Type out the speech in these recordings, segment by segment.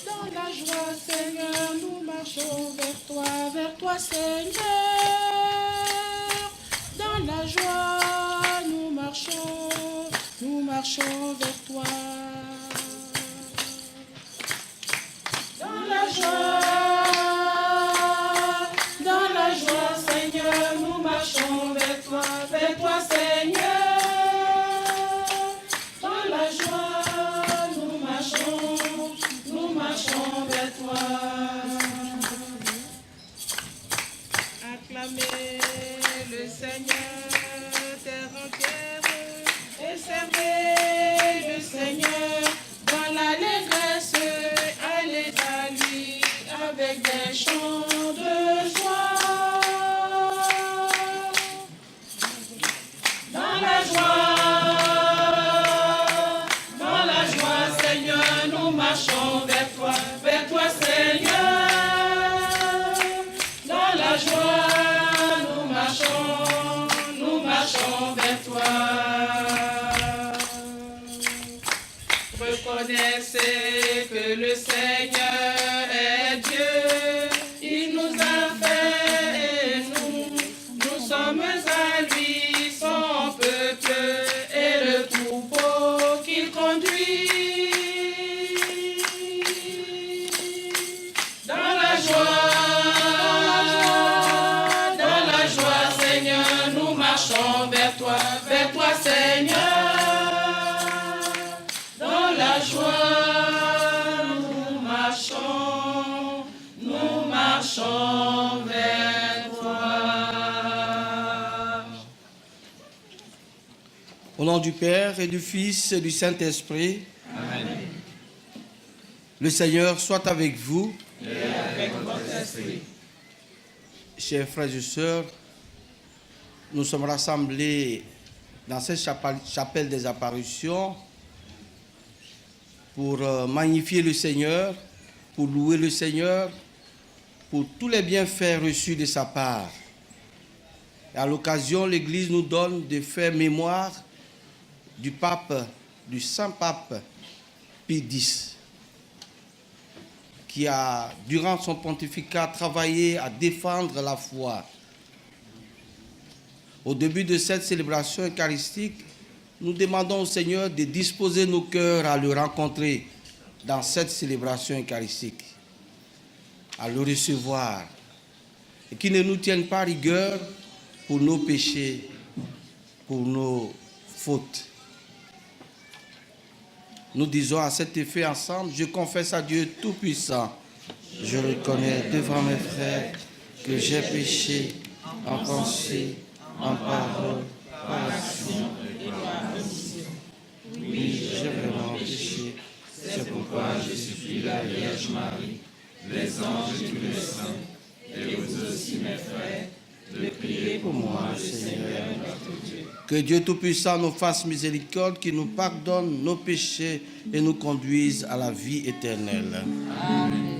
Dans la joie, Seigneur, nous marchons vers toi, Seigneur. Dans la joie, nous marchons vers toi. Dans la joie, Seigneur, nous marchons vers toi, Seigneur. Acclamez le Seigneur, terre entière, et servez le Seigneur dans l'allégresse. Allez à lui avec des chants de joie. Dans la joie, Seigneur, nous marchons vers toi, Seigneur. Nous marchons vers toi. Reconnaissez que le Seigneur est Dieu. Il nous a fait et nous sommes à lui, son peuple et le troupeau qu'il conduit. Dans la joie, vers toi, Seigneur. Dans la joie, nous marchons vers toi. Au nom du Père et du Fils et du Saint-Esprit. Amen. Le Seigneur soit avec vous. Et avec votre esprit. Chers frères et sœurs, nous sommes rassemblés dans cette chapelle des apparitions pour magnifier le Seigneur, pour louer le Seigneur, pour tous les bienfaits reçus de sa part. Et à l'occasion, l'Église nous donne de faire mémoire du Saint-Pape Pie X, qui a, durant son pontificat, travaillé à défendre la foi. Au début de cette célébration eucharistique, nous demandons au Seigneur de disposer nos cœurs à le rencontrer dans cette célébration eucharistique, à le recevoir, et qu'il ne nous tienne pas rigueur pour nos péchés, pour nos fautes. Nous disons à cet effet ensemble, je confesse à Dieu Tout-Puissant, je reconnais devant mes frères que j'ai péché en pensée, en parole, par action Vierge Marie, les anges et tous les saints, et vous aussi mes frères, de prier pour moi, le Seigneur notre Dieu. Que Dieu Tout-Puissant nous fasse miséricorde, qu'il nous pardonne nos péchés et nous conduise à la vie éternelle. Amen.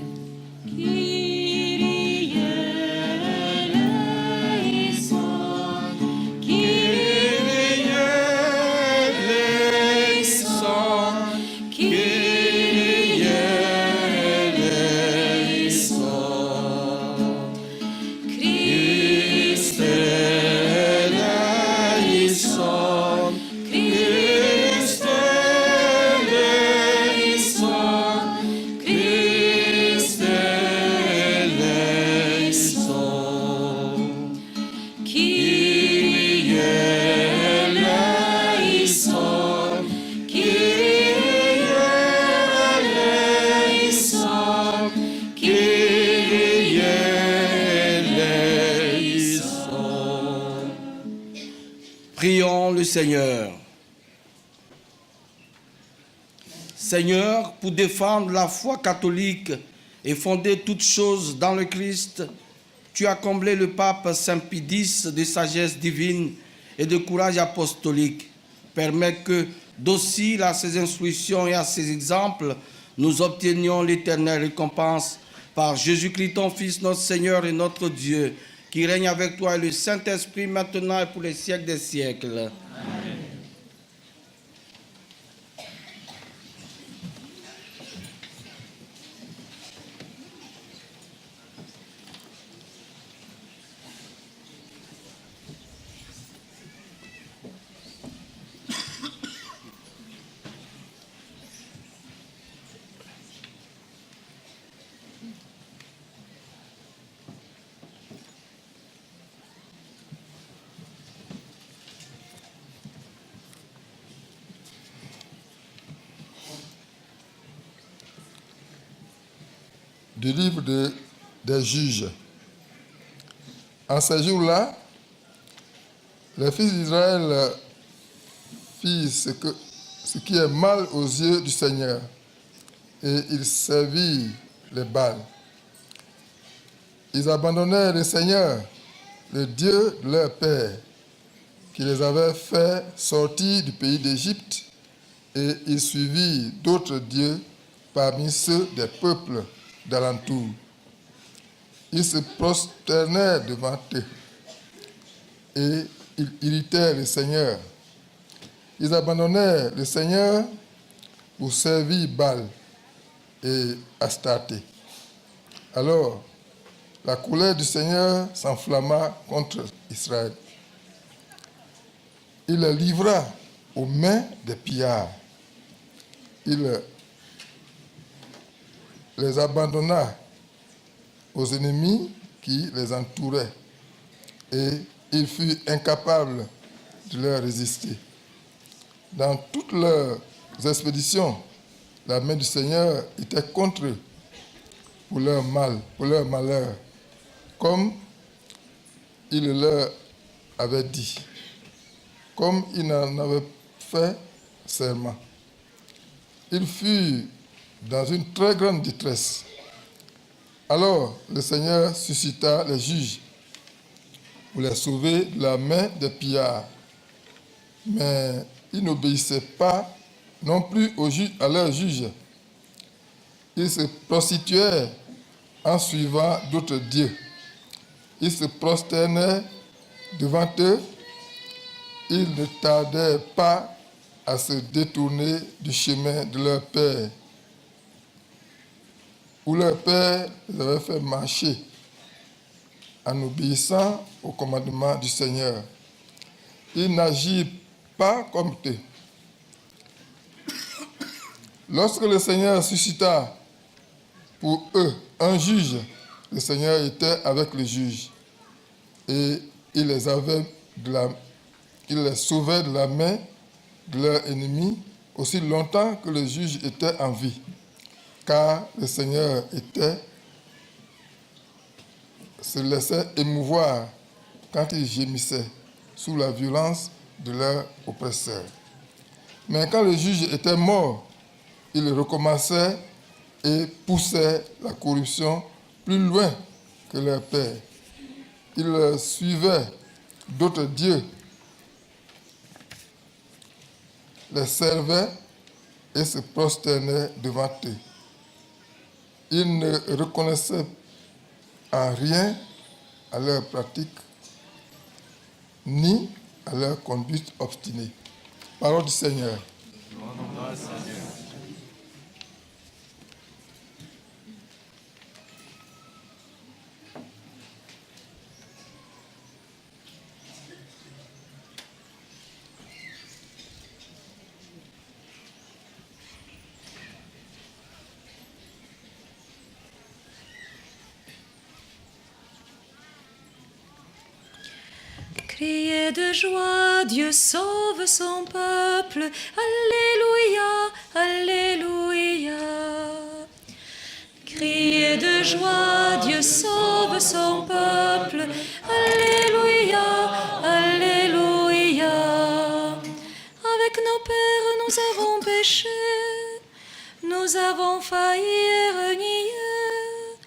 Prions le Seigneur. Seigneur, pour défendre la foi catholique et fonder toutes choses dans le Christ, tu as comblé le pape Saint Pie X de sagesse divine et de courage apostolique. Permets que, dociles à ses instructions et à ses exemples, nous obtenions l'éternelle récompense par Jésus-Christ, ton Fils, notre Seigneur et notre Dieu, qui règne avec toi et le Saint-Esprit maintenant et pour les siècles des siècles. Amen. Du livre des juges. En ces jours-là, les fils d'Israël firent ce qui est mal aux yeux du Seigneur, et ils servirent les Baals. Ils abandonnèrent le Seigneur, le Dieu de leur père, qui les avait fait sortir du pays d'Égypte, et ils suivirent d'autres dieux parmi ceux des peuples d'alentour. Ils se prosternèrent devant eux et ils irritèrent le Seigneur. Ils abandonnèrent le Seigneur pour servir Baal et Astarté. Alors, la colère du Seigneur s'enflamma contre Israël. Il les livra aux mains des pillards. Il les abandonna aux ennemis qui les entouraient et ils furent incapables de leur résister. Dans toutes leurs expéditions, la main du Seigneur était contre eux pour leur mal, pour leur malheur, comme il leur avait dit, comme il en avait fait serment. Ils furent dans une très grande détresse. Alors le Seigneur suscita les juges pour les sauver de la main des pillards. Mais ils n'obéissaient pas non plus à leurs juges. Ils se prostituaient en suivant d'autres dieux. Ils se prosternaient devant eux. Ils ne tardaient pas à se détourner du chemin de leur père, où leur père les avait fait marcher en obéissant au commandement du Seigneur. Ils n'agirent pas comme eux. Lorsque le Seigneur suscita pour eux un juge, le Seigneur était avec le juge et il les sauvait de la main de leurs ennemis aussi longtemps que le juge était en vie, car le Seigneur se laissait émouvoir quand ils gémissaient sous la violence de leurs oppresseurs. Mais quand le juge était mort, il recommençait et poussaient la corruption plus loin que leur père. Ils suivaient d'autres dieux, les servaient et se prosternaient devant eux. Ils ne reconnaissaient en rien à leur pratique ni à leur conduite obstinée. Parole du Seigneur. Criez de joie, Dieu sauve son peuple. Alléluia, alléluia. Criez de joie, Dieu sauve son peuple. Alléluia, alléluia. Avec nos pères, nous avons péché. Nous avons failli renier.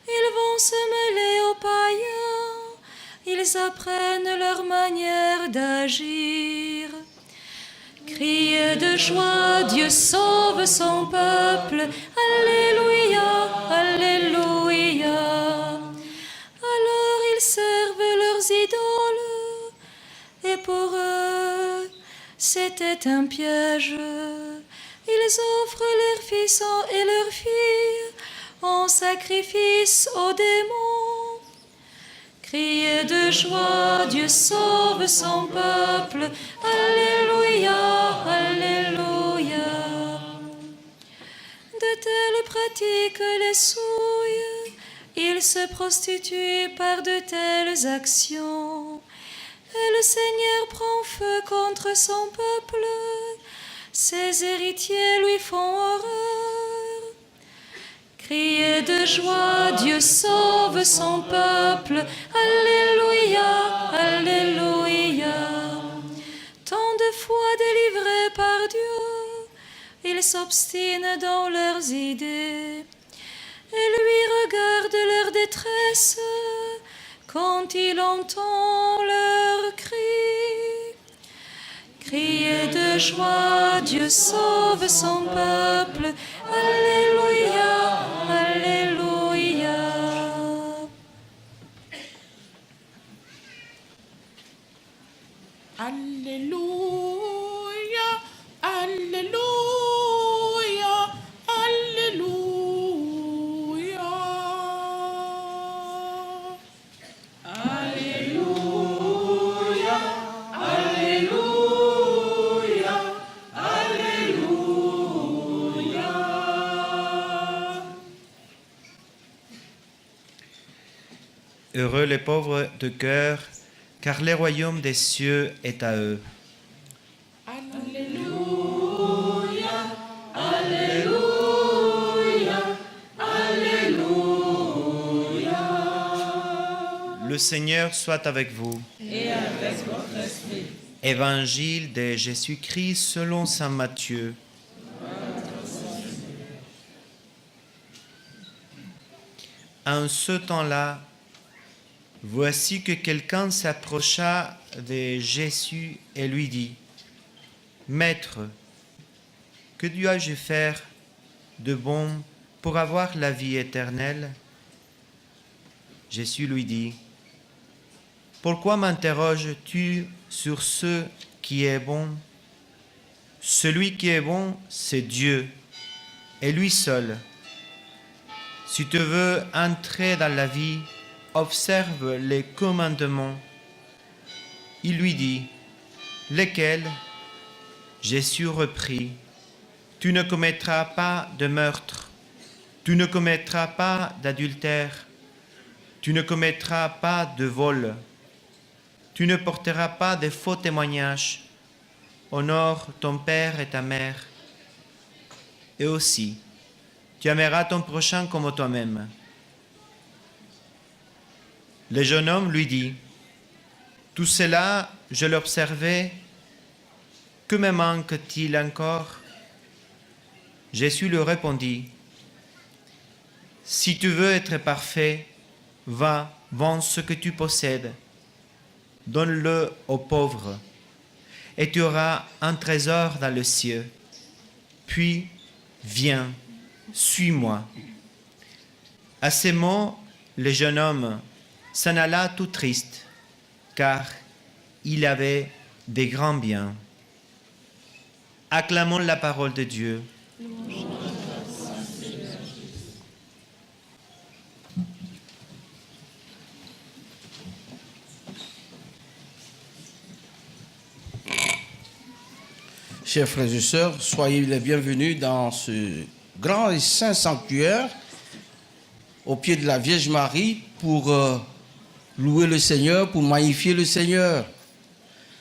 Ils vont se mêler aux païens. Ils apprennent leur manière d'agir. Criez de joie, Dieu sauve son peuple. Alléluia, alléluia. Alors ils servent leurs idoles, et pour eux, c'était un piège. Ils offrent leurs fils et leurs filles en sacrifice aux démons. Criez de joie, Dieu sauve son peuple. Alléluia, alléluia. De telles pratiques les souillent, ils se prostituent par de telles actions. Et le Seigneur prend feu contre son peuple, ses héritiers lui font horreur. Criez de joie, Dieu sauve son peuple. Alléluia, alléluia. Tant de fois délivrés par Dieu, ils s'obstinent dans leurs idées et lui regarde leur détresse quand il entend leurs cris. Criez de joie, Dieu sauve son peuple. Alléluia, alléluia. Alléluia, alléluia, alléluia. Alléluia, alléluia, alléluia. Heureux les pauvres de cœur, car le royaume des cieux est à eux. Alléluia, alléluia, alléluia. Le Seigneur soit avec vous. Et avec votre esprit. Évangile de Jésus-Christ selon saint Matthieu. En ce temps-là, voici que quelqu'un s'approcha de Jésus et lui dit : Maître, que dois-je faire de bon pour avoir la vie éternelle ? Jésus lui dit : Pourquoi m'interroges-tu sur ce qui est bon ? Celui qui est bon, c'est Dieu, et lui seul. Si tu veux entrer dans la vie, observe les commandements. Il lui dit : Lesquels ? Jésus reprit : Tu ne commettras pas de meurtre, tu ne commettras pas d'adultère, tu ne commettras pas de vol, tu ne porteras pas de faux témoignages, honore ton père et ta mère, et aussi, tu aimeras ton prochain comme toi-même. Le jeune homme lui dit : Tout cela, je l'observais, que me manque-t-il encore ? Jésus lui répondit : Si tu veux être parfait, va, vends ce que tu possèdes, donne-le aux pauvres, et tu auras un trésor dans le ciel. Puis, viens, suis-moi. À ces mots, le jeune homme s'en alla tout triste, car il avait des grands biens. Acclamons la parole de Dieu. Chers frères et sœurs, soyez les bienvenus dans ce grand et saint sanctuaire au pied de la Vierge Marie pour louer le Seigneur, pour magnifier le Seigneur.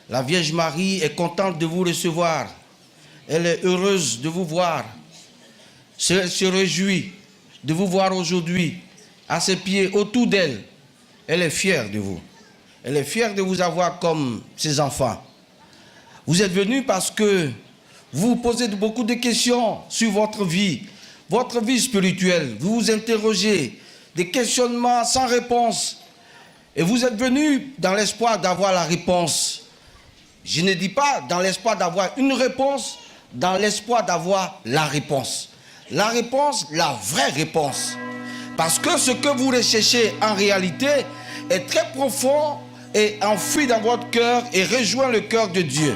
La Vierge Marie est contente de vous recevoir. Elle est heureuse de vous voir. Elle se réjouit de vous voir aujourd'hui à ses pieds, autour d'elle. Elle est fière de vous. Elle est fière de vous avoir comme ses enfants. Vous êtes venus parce que vous vous posez beaucoup de questions sur votre vie spirituelle. Vous vous interrogez, des questionnements sans réponse. Et vous êtes venus dans l'espoir d'avoir la réponse. Je ne dis pas dans l'espoir d'avoir une réponse, dans l'espoir d'avoir la réponse. La réponse, la vraie réponse. Parce que ce que vous recherchez en réalité est très profond et enfoui dans votre cœur et rejoint le cœur de Dieu.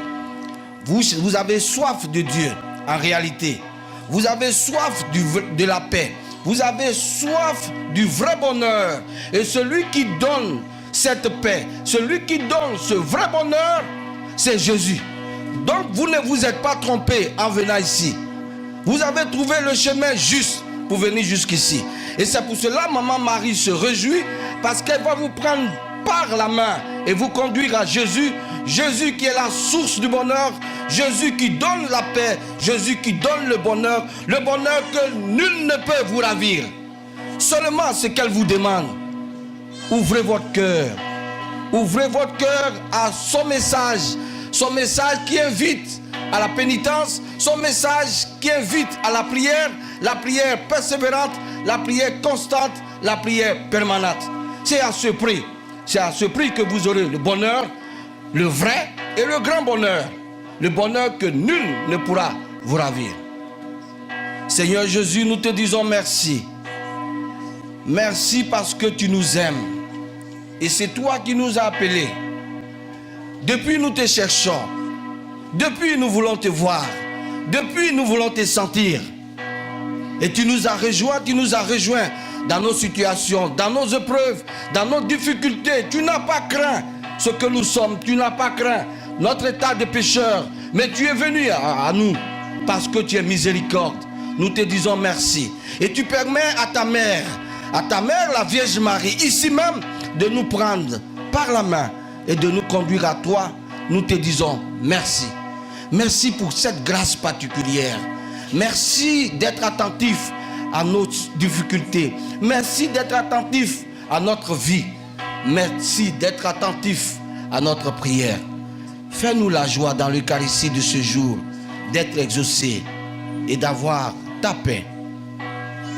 Vous avez soif de Dieu, en réalité. Vous avez soif de la paix. Vous avez soif du vrai bonheur. Et celui qui donne cette paix, celui qui donne ce vrai bonheur, c'est Jésus. Donc vous ne vous êtes pas trompé en venant ici. Vous avez trouvé le chemin juste pour venir jusqu'ici. Et c'est pour cela Maman Marie se réjouit, parce qu'elle va vous prendre par la main et vous conduire à Jésus. Jésus qui est la source du bonheur, Jésus qui donne la paix, Jésus qui donne le bonheur que nul ne peut vous ravir. Seulement ce qu'elle vous demande, ouvrez votre cœur à son message qui invite à la pénitence, son message qui invite à la prière persévérante, la prière constante, la prière permanente. C'est à ce prix que vous aurez le bonheur, le vrai et le grand bonheur. Le bonheur que nul ne pourra vous ravir. Seigneur Jésus, nous te disons merci. Merci parce que tu nous aimes. Et c'est toi qui nous as appelés. Depuis nous te cherchons. Depuis nous voulons te voir. Depuis nous voulons te sentir. Et tu nous as rejoints dans nos situations, dans nos épreuves, dans nos difficultés. Tu n'as pas craint ce que nous sommes. Tu n'as pas craint notre état de pécheur. Mais tu es venu à nous parce que tu es miséricorde. Nous te disons merci. Et tu permets à ta mère la Vierge Marie, ici même, de nous prendre par la main et de nous conduire à toi. Nous te disons merci. Merci pour cette grâce particulière. Merci d'être attentif à nos difficultés. Merci d'être attentif à notre vie. Merci d'être attentif à notre prière. Fais-nous la joie dans l'Eucharistie de ce jour d'être exaucés et d'avoir ta paix.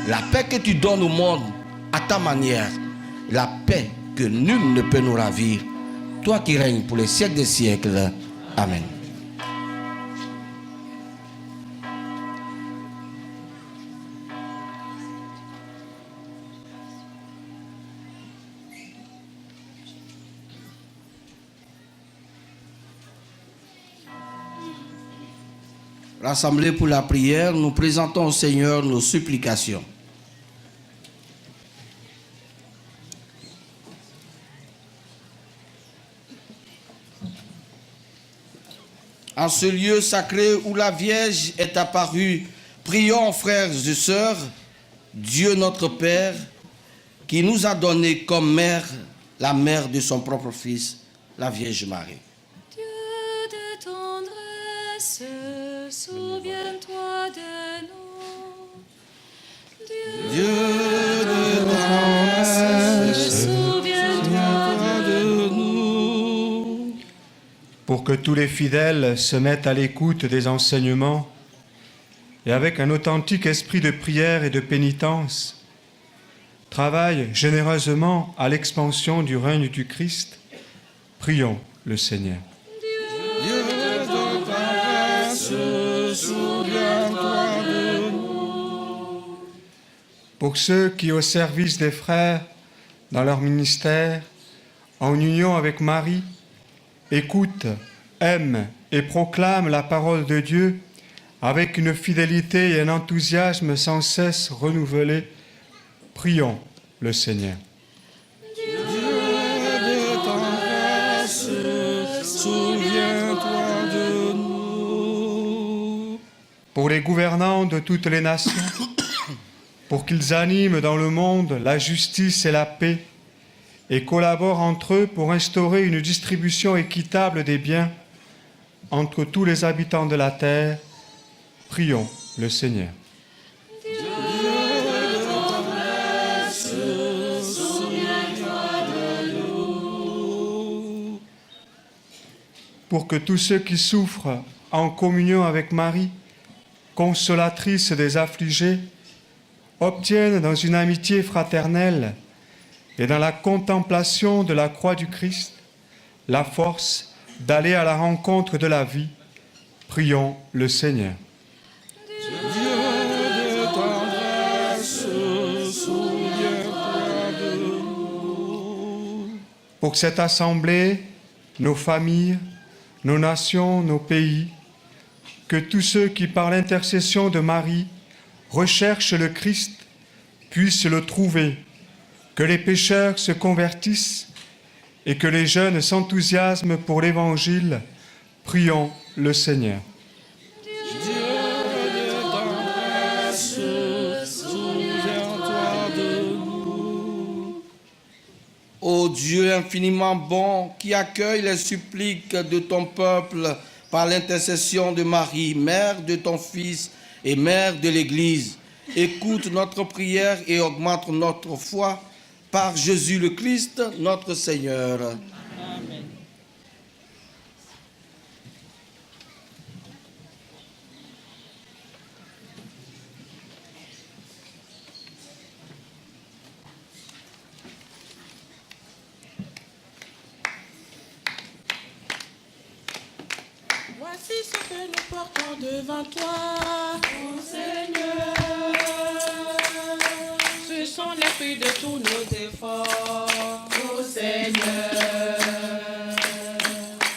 La paix que tu donnes au monde à ta manière. La paix que nul ne peut nous ravir. Toi qui règnes pour les siècles des siècles. Amen. Rassemblés pour la prière, nous présentons au Seigneur nos supplications. En ce lieu sacré où la Vierge est apparue, prions, frères et sœurs, Dieu notre Père, qui nous a donné comme mère la mère de son propre Fils, la Vierge Marie. Dieu de tendresse, souviens-toi de nous. Dieu de tendresse, souviens-toi de nous. Pour que tous les fidèles se mettent à l'écoute des enseignements et avec un authentique esprit de prière et de pénitence, travaille généreusement à l'expansion du règne du Christ, prions le Seigneur. Dieu de ta grâce, souviens-toi de nous. Pour ceux qui, au service des frères, dans leur ministère, en union avec Marie, écoutent, aiment et proclament la parole de Dieu avec une fidélité et un enthousiasme sans cesse renouvelés, prions le Seigneur. Dieu de ta grâce, souviens-toi de nous. Pour les gouvernants de toutes les nations, pour qu'ils animent dans le monde la justice et la paix et collaborent entre eux pour instaurer une distribution équitable des biens entre tous les habitants de la terre, prions le Seigneur. Pour que tous ceux qui souffrent en communion avec Marie, consolatrice des affligés, obtiennent dans une amitié fraternelle et dans la contemplation de la croix du Christ la force d'aller à la rencontre de la vie, prions le Seigneur. Dieu de ta grâce, souviens-toi de nous. Pour cette assemblée, nos familles, nos nations, nos pays, que tous ceux qui, par l'intercession de Marie, recherchent le Christ, puissent le trouver, que les pécheurs se convertissent et que les jeunes s'enthousiasment pour l'Évangile, prions le Seigneur. Dieu de ta grâce, souviens-toi de nous. Ô Dieu infiniment bon, qui accueille les suppliques de ton peuple par l'intercession de Marie, mère de ton Fils et mère de l'Église, écoute notre prière et augmente notre foi par Jésus le Christ, notre Seigneur. Amen. Voici ce que nous portons devant toi, ô Seigneur. Ce sont les fruits de tous nos efforts, ô Seigneur.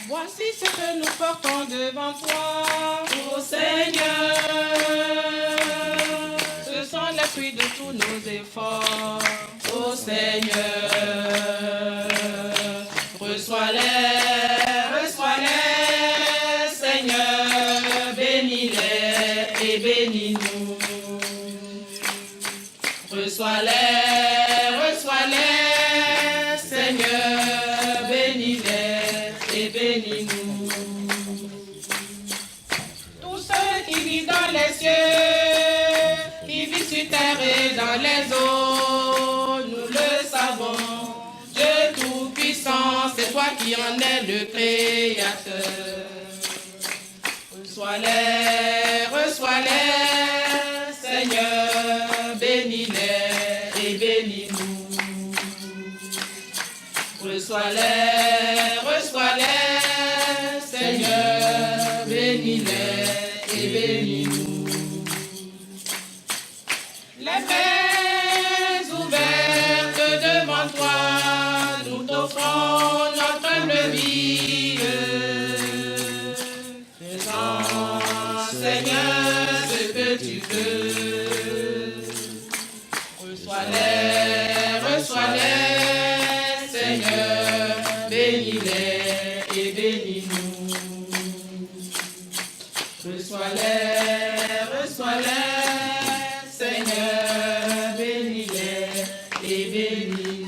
Voici ce que nous portons devant toi, ô Seigneur. Ce sont les fruits de tous nos efforts, ô Seigneur. Reçois-les, reçois-les, Seigneur, bénis-les et bénis-nous. Reçois-les, reçois-les, Seigneur, bénis-les et bénis-nous. Tous ceux qui vivent dans les cieux, qui vivent sur terre et dans les eaux, nous le savons. Dieu Tout-Puissant, c'est toi qui en es le Créateur. Reçois-les, reçois-les, Seigneur, bénis-les et bénis-nous. Reçois-les, reçois-les, Seigneur, bénis-les et bénis-nous. Les mains ouvertes devant toi, nous t'offrons notre humble vie. Fais-en, Seigneur, ce que tu veux. Reçois-les, reçois-les, Seigneur, bénis-les et bénis-nous. Reçois-les, reçois-les, Seigneur, bénis-les et bénis-nous.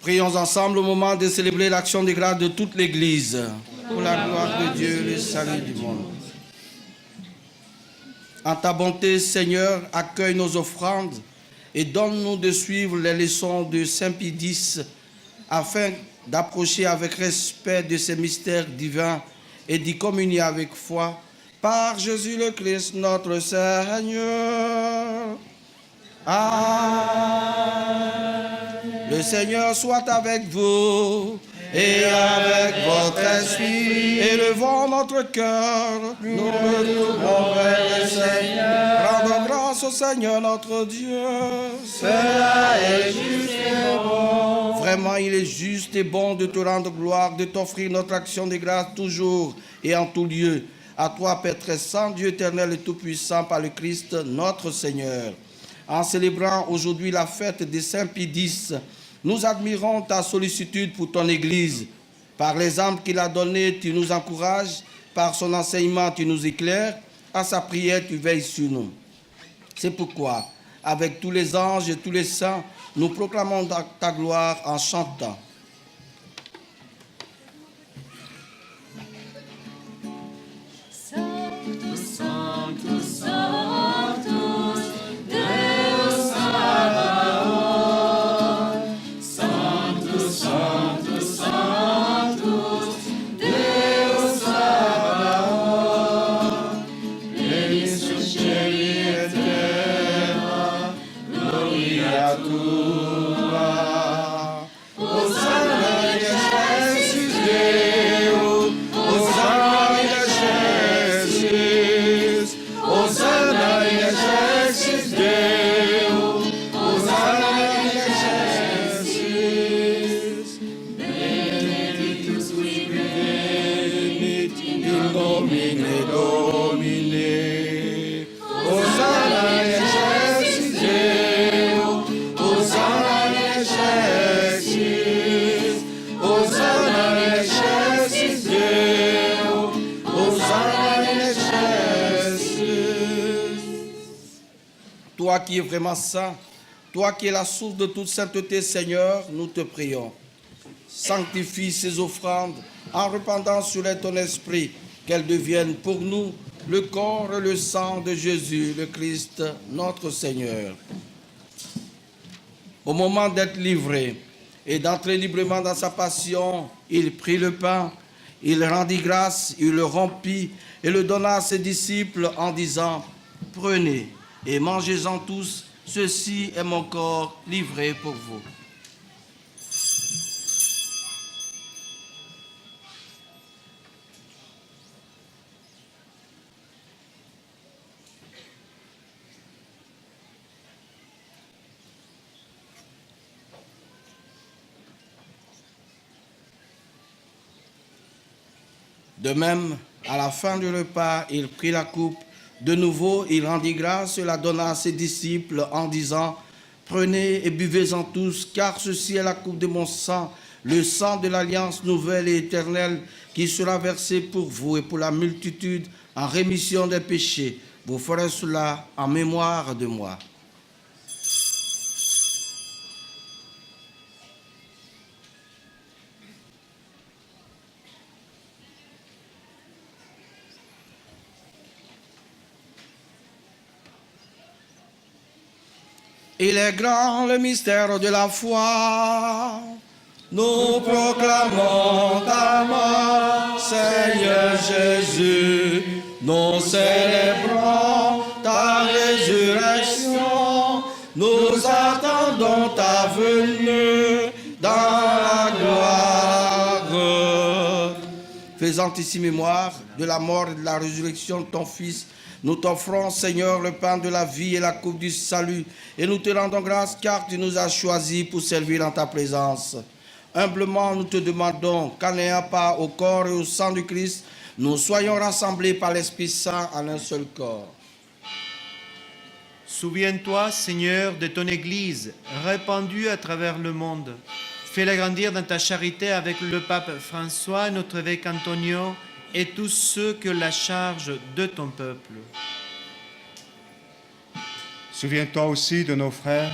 Prions ensemble au moment de célébrer l'action de grâce de toute l'Église. Pour la gloire de Dieu, le salut du monde. En ta bonté, Seigneur, accueille nos offrandes et donne-nous de suivre les leçons de Saint Pie X afin d'approcher avec respect de ces mystères divins et d'y communier avec foi par Jésus le Christ, notre Seigneur. Amen. Le Seigneur soit avec vous et avec votre esprit. Élevons notre cœur, nous retournons vers le Seigneur. Rendons grâce au Seigneur notre Dieu. Cela est juste et bon. Vraiment, il est juste et bon de te rendre gloire, de t'offrir notre action de grâce toujours et en tout lieu. À toi, Père très saint, Dieu éternel et tout-puissant, par le Christ notre Seigneur. En célébrant aujourd'hui la fête des Saints Pie X, nous admirons ta sollicitude pour ton Église. Par l'exemple qu'il a donné, tu nous encourages. Par son enseignement, tu nous éclaires. À sa prière, tu veilles sur nous. C'est pourquoi, avec tous les anges et tous les saints, nous proclamons ta gloire en chantant. Sanctus, Sanctus, Sanctus, Deus Sabaoth. Sanctus, Sanctus, Sanctus, Deus Sabaoth. Benedictus Celi et terra, gloria tua. Hosanna in excelsis Deo, Hosanna in excelsis, Hosanna in excelsis Deo, Hosanna in excelsis. Benedictus qui Venit in nomine Domini. Hosanna in excelsis Deo, Hosanna in excelsis, Hosanna in excelsis Deo, Hosanna in excelsis. Toi qui es vraiment saint, toi qui es la source de toute sainteté, Seigneur, nous te prions. Sanctifie ces offrandes en répandant sur elles ton esprit, qu'elles deviennent pour nous le corps et le sang de Jésus, le Christ, notre Seigneur. Au moment d'être livré et d'entrer librement dans sa passion, il prit le pain, il rendit grâce, il le rompit et le donna à ses disciples en disant « Prenez et mangez-en tous, ceci est mon corps livré pour vous. » De même, à la fin du repas, il prit la coupe. De nouveau, il rendit grâce et la donna à ses disciples en disant « Prenez et buvez-en tous, car ceci est la coupe de mon sang, le sang de l'alliance nouvelle et éternelle qui sera versé pour vous et pour la multitude en rémission des péchés. Vous ferez cela en mémoire de moi. » Il est grand le mystère de la foi. Nous proclamons ta mort, Seigneur Jésus. Nous célébrons ta résurrection. Nous attendons ta venue dans la gloire. Faisant ici mémoire de la mort et de la résurrection de ton Fils, nous t'offrons, Seigneur, le pain de la vie et la coupe du salut, et nous te rendons grâce car tu nous as choisis pour servir en ta présence. Humblement, nous te demandons qu'en n'ayant pas au corps et au sang du Christ, nous soyons rassemblés par l'Esprit Saint en un seul corps. Souviens-toi, Seigneur, de ton Église répandue à travers le monde. Fais-la grandir dans ta charité avec le pape François, notre évêque Antonio, et tous ceux que la charge de ton peuple. Souviens-toi aussi de nos frères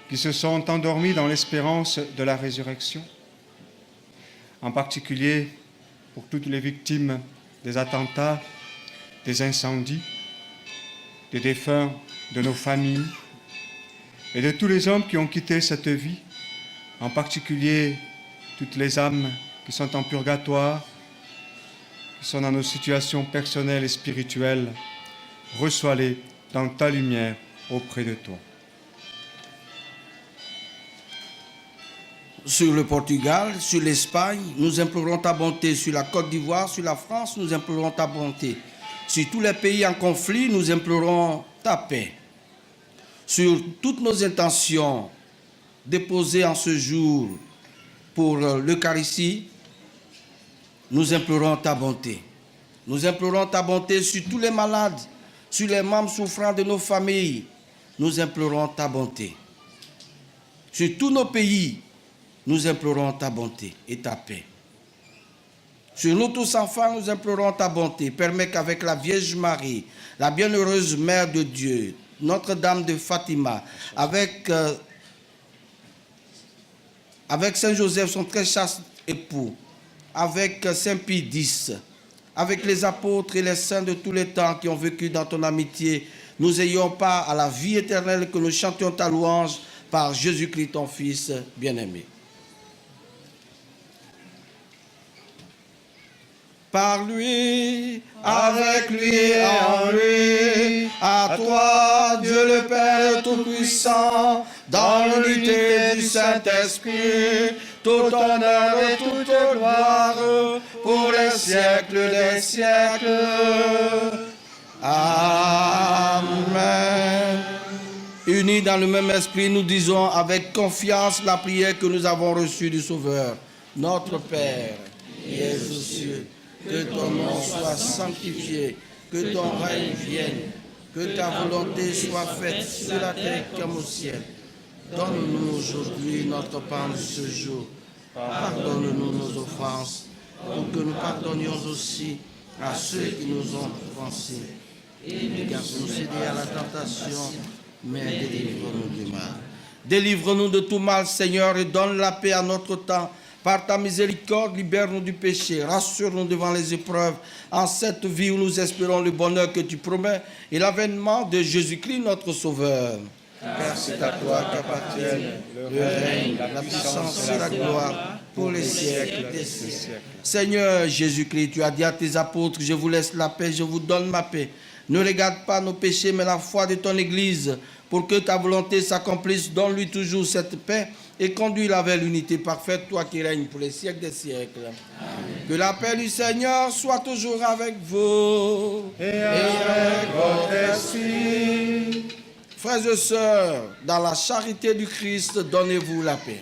qui se sont endormis dans l'espérance de la résurrection, en particulier pour toutes les victimes des attentats, des incendies, des défunts de nos familles et de tous les hommes qui ont quitté cette vie, en particulier toutes les âmes qui sont en purgatoire, qui sont dans nos situations personnelles et spirituelles. Reçois-les dans ta lumière auprès de toi. sur le Portugal, sur l'Espagne, nous implorons ta bonté. Sur la Côte d'Ivoire, sur la France, nous implorons ta bonté. Sur tous les pays en conflit, nous implorons ta paix. Sur toutes nos intentions déposées en ce jour pour l'Eucharistie, nous implorons ta bonté. Nous implorons ta bonté sur tous les malades, sur les membres souffrants de nos familles. Nous implorons ta bonté. Sur tous nos pays, nous implorons ta bonté et ta paix. Sur nous tous enfants, nous implorons ta bonté. Permets qu'avec la Vierge Marie, la bienheureuse Mère de Dieu, Notre-Dame de Fatima, avec Saint Joseph, son très chaste époux, avec Saint Pie X, avec les apôtres et les saints de tous les temps qui ont vécu dans ton amitié, nous ayons part à la vie éternelle, que nous chantions ta louange par Jésus-Christ, ton Fils bien-aimé. Par lui, avec lui et en lui, à toi, Dieu le Père Tout-Puissant, dans l'unité du Saint-Esprit, tout honneur et toute gloire, pour les siècles des siècles. Amen. Unis dans le même esprit, nous disons avec confiance la prière que nous avons reçue du Sauveur. Notre Père, qui es aux cieux, que ton nom soit sanctifié, que ton règne vienne, que ta volonté soit faite sur la terre comme au ciel. Donne-nous aujourd'hui notre pain de ce jour. Pardonne-nous nos offenses, pour que nous pardonnions aussi à ceux qui nous ont offensés. Et ne garde-nous céder à la tentation, mais délivre-nous du mal. Délivre-nous de tout mal, Seigneur, et donne la paix à notre temps. Par ta miséricorde, libère-nous du péché, rassure-nous devant les épreuves, en cette vie où nous espérons le bonheur que tu promets et l'avènement de Jésus-Christ, notre Sauveur. Père, c'est à toi qu'appartiennent le règne, la puissance et la gloire pour les siècles des siècles. Seigneur Jésus-Christ, tu as dit à tes apôtres, je vous laisse la paix, je vous donne ma paix. Ne regarde pas nos péchés, mais la foi de ton Église, pour que ta volonté s'accomplisse. Donne-lui toujours cette paix et conduis-la vers l'unité parfaite, toi qui règnes pour les siècles des siècles. Amen. Que la paix du Seigneur soit toujours avec vous et avec votre esprit. Frères et sœurs, dans la charité du Christ, donnez-vous la paix.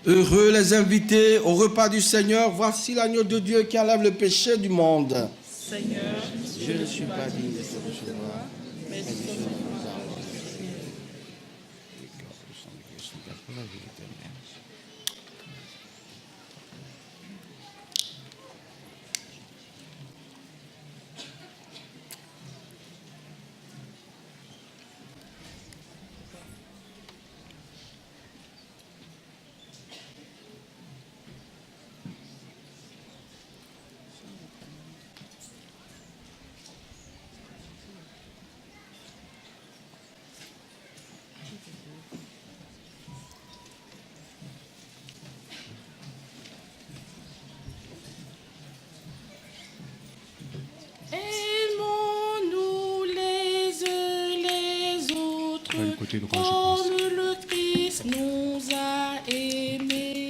Heureux les invités au repas du Seigneur. Voici l'agneau de Dieu qui enlève le péché du monde. Seigneur, je ne suis pas digne de te recevoir, mais dis seulement une parole. Aimons-nous les uns les autres comme le Christ nous a aimés.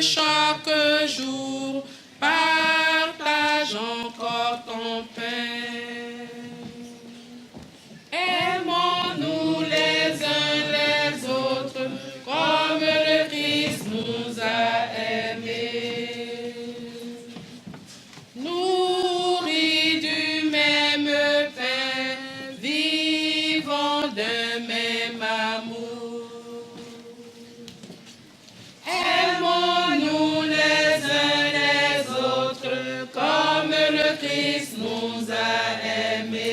chaque jour, partage encore ton pain. Aimons-nous les uns les autres, comme le Christ nous a aimés. Nourris du même pain, vivons d'un même amour. Aimons-nous les uns les autres, comme le Christ nous a aimés.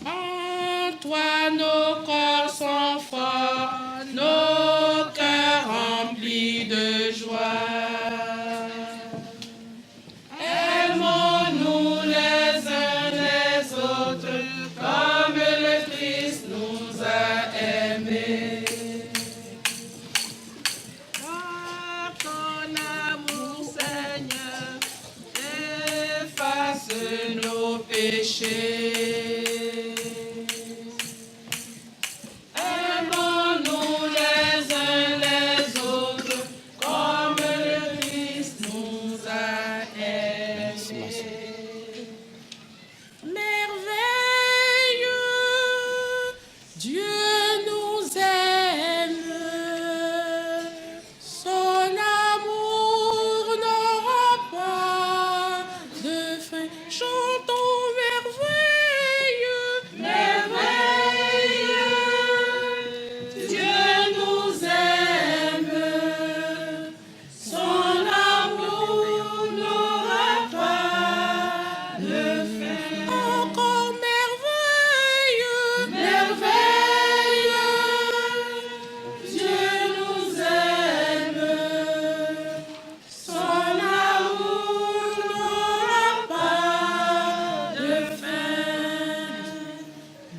En toi nos corps sont forts, nos cœurs remplis de joie. Aimons-nous les uns les autres, comme le Christ nous a aimés. Par ton amour, Seigneur, efface nos péchés. Aimons-nous les uns les autres, comme le Christ nous a aimés. Merveilleux, Dieu nous aime, son amour n'aura pas de fin. Chantons merveilleux, merveilleux, Dieu nous aime, son amour n'aura pas de fin. Encore merveilleux, merveilleux, Dieu nous aime, son amour n'aura pas de fin.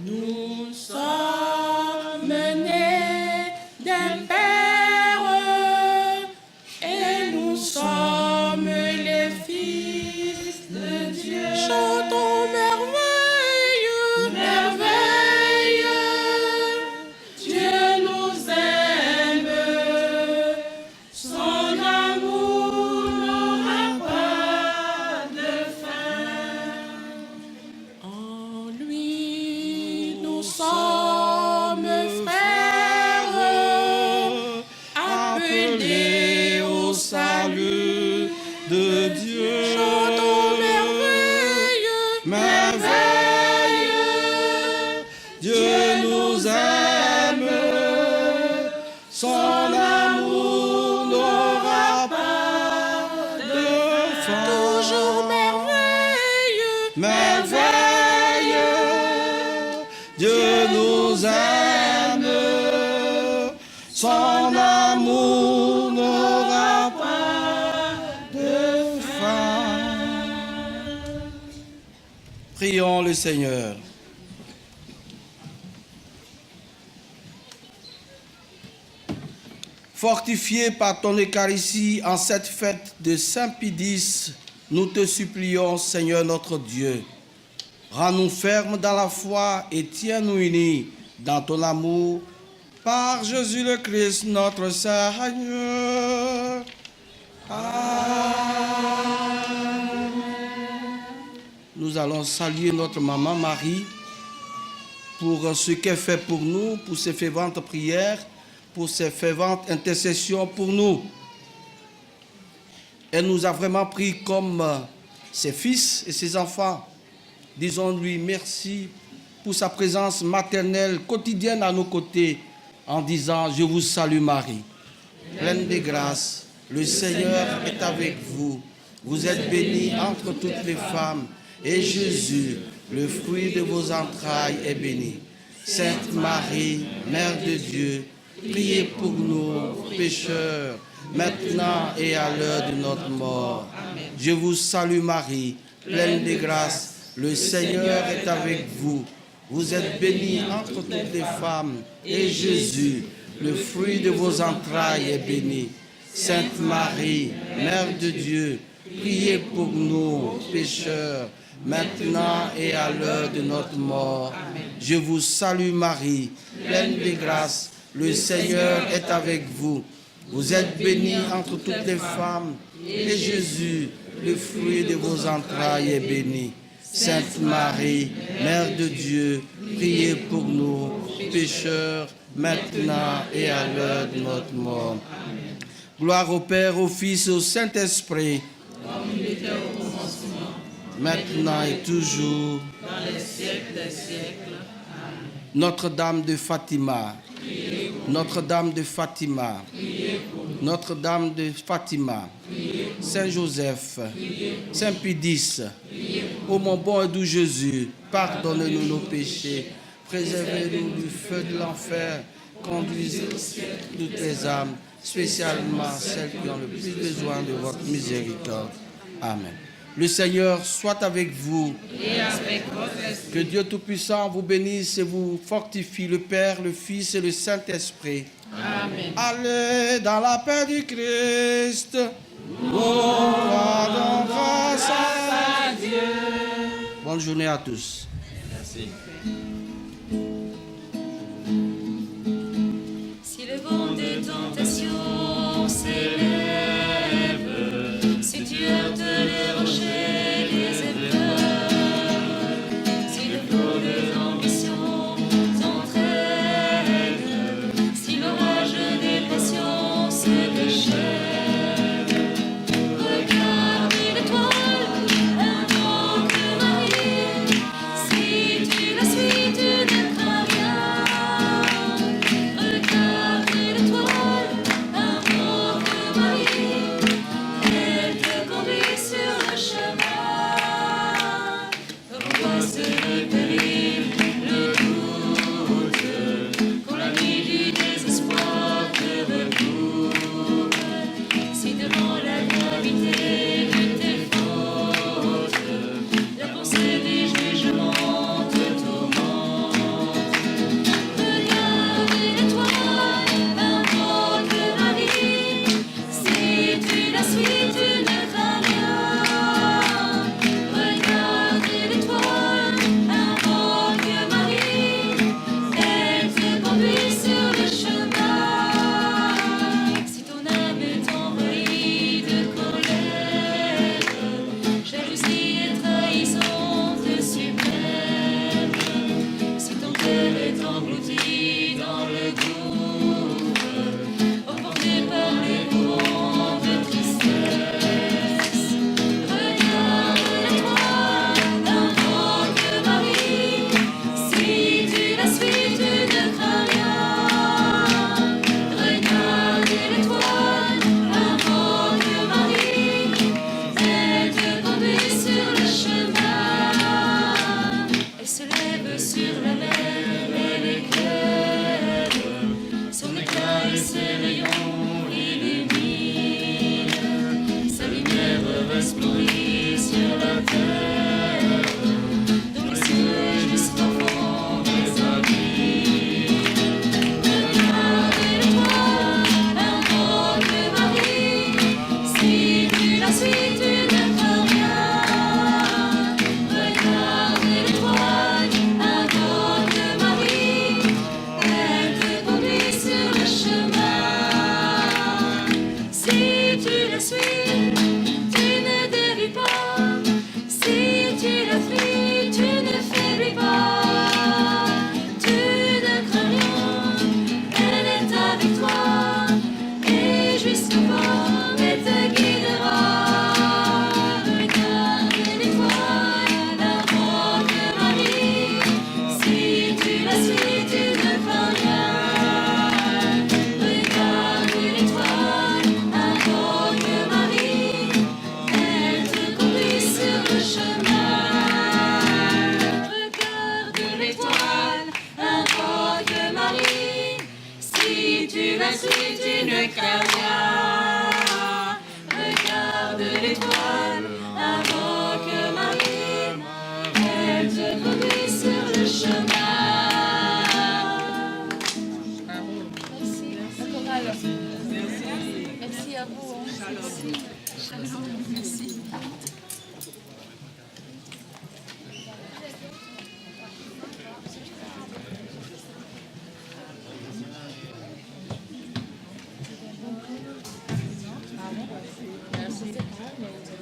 Nous sommes nés d'un Père et nous sommes les fils de Dieu. Chantons merveilleux, merveilleux, Dieu nous aime, son amour n'aura pas de fin. En lui nous sommes frères, appelés au salut de Dieu. Chantons merveilleux, Merveilleux, Dieu nous aime, son amour n'aura pas de fin. toujours merveilleux, Merveilleux, Dieu nous aime, son amour n'aura pas de fin. Prions le Seigneur. Fortifié par ton Eucharistie en cette fête de Saint-Pédis, nous te supplions, Seigneur notre Dieu. Rends-nous fermes dans la foi et tiens-nous unis dans ton amour par Jésus le Christ, notre Seigneur. Amen. Nous allons saluer notre maman Marie pour ce qu'elle fait pour nous, pour ses ferventes prières, pour ses ferventes intercessions pour nous. Elle nous a vraiment pris comme ses fils et ses enfants. Disons-lui merci pour sa présence maternelle quotidienne à nos côtés en disant « Je vous salue Marie, pleine de grâce, le Seigneur est avec vous. Vous êtes bénie entre toutes les femmes et Jésus, le fruit de vos entrailles, est béni. Sainte Marie, Mère de Dieu, priez pour nous pécheurs, maintenant et à l'heure de notre mort. Je vous salue Marie, pleine de grâce, le Seigneur est avec vous. Vous êtes bénie entre toutes les femmes, et Jésus, le fruit de vos entrailles, est béni. Sainte Marie, Mère de Dieu, priez pour nous pécheurs, maintenant et à l'heure de notre mort. Je vous salue Marie, pleine de grâce, Le Seigneur est avec vous. Vous êtes bénie entre toutes les femmes, et Jésus, le fruit de vos entrailles, est béni. Sainte Marie, Mère de Dieu, priez pour nous, pécheurs, maintenant et à l'heure de notre mort. Gloire au Père, au Fils et au Saint-Esprit, comme il était au commencement, maintenant et toujours. dans les siècles des siècles. Notre-Dame de Fatima, Notre-Dame de Fatima, Notre-Dame de Fatima, Saint Joseph, Saint Pédis, ô mon bon et doux Jésus, pardonnez-nous nos péchés, préservez-nous du feu de l'enfer, conduisez au ciel toutes les âmes, spécialement celles qui ont le plus besoin de votre miséricorde. Amen. Le Seigneur soit avec vous. Et avec votre esprit. Que Dieu Tout-Puissant vous bénisse et vous fortifie, le Père, le Fils et le Saint-Esprit. Amen. Allez dans la paix du Christ. Rendons grâce à Dieu. Bonne journée à tous. Si le vent des tentations s'élève, si tu heurtes les rochers des épreuves, si le flot des ambitions t'entraîne, si l'orage des passions se déchaîne, regarde l'étoile, invoque Marie, si tu la suis, tu ne crains rien. Regarde l'étoile, invoque Marie, elle te conduit sur le chemin. Angoisse le péril, le doute, quand la nuit du désespoir te recouvre, si devant la gravité de tes fautes, la pensée des jugements te tourmente. Regarde l'étoile, invoque Marie, si tu la suis, tu ne crains rien. Regarde l'étoile, invoque Marie, elle te conduit sur le chemin. Si ton âme est envahie de colère, jalousie et trahison te submergent, si ton cœur est englouti dans le gouffre, emporté par les courants de tristesse, regarde l'étoile, invoque Marie, si tu la suis, tu ne crains rien. Regarde l'étoile, invoque Marie, elle te conduit sur le chemin. Elle se lève sur la mer et l'éclaire, son éclat et ses rayons illuminent, sa lumière resplendit sur la terre, dans les cieux jusqu'au fond des abîmes. Regarde l'étoile, invoque Marie, si tu la suis, tu ne crains rien. Regarde l'étoile, invoque Marie, elle te conduit sur le chemin. Si tu la suis, tu ne dévis pas. Si tu la fuis, tu ne faiblis pas. Tu ne crains rien, elle est avec toi, et jusqu'au bord, elle te guidera. Regarde l'étoile, invoque Marie, si tu la suis, tu ne crains rien. Regarde l'étoile, invoque Marie, elle te conduit sur le chemin. Regarde l'étoile, invoque Marie, si tu la suis, tu ne crains rien. Regarde l'étoile, invoque Marie, elle te conduit sur le chemin. Merci. Merci à vous. Merci. Merci.